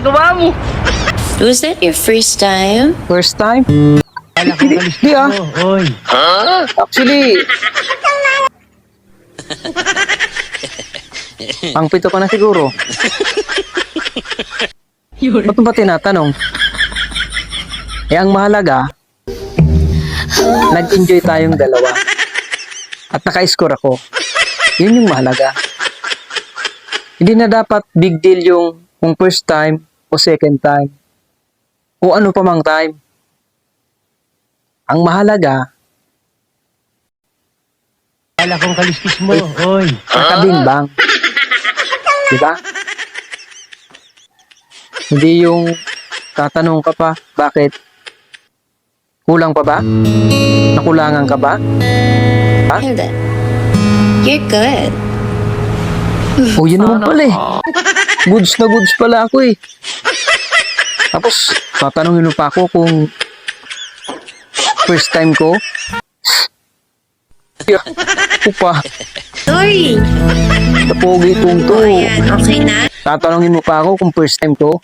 ginagawa mo? Was that your first time? First time? Kala ko kalis Di ah. mo, oy. Actually, ang pito ka na siguro. Ba't mo ba tinatanong? Eh, ang mahalaga, nag-enjoy tayong dalawa. At naka-score ako. Yun yung mahalaga. Hindi na dapat big deal yung kung first time o second time. O ano pa mang time. Ang mahalaga, Kala kong kaliskis mo, oy. nakabimbang. Diba? Hindi yung tatanong ka pa, bakit? Kulang pa ba? Nakulangan ka ba? Kinda. You're good. O yun naman pala eh. Goods na goods pala ako eh. Tapos, tatanungin mo pa ako kung first time ko. Ako pa, Sorry. napogi itong to. O, ayan. Okay na? Tatanungin mo pa ako kung first time ko.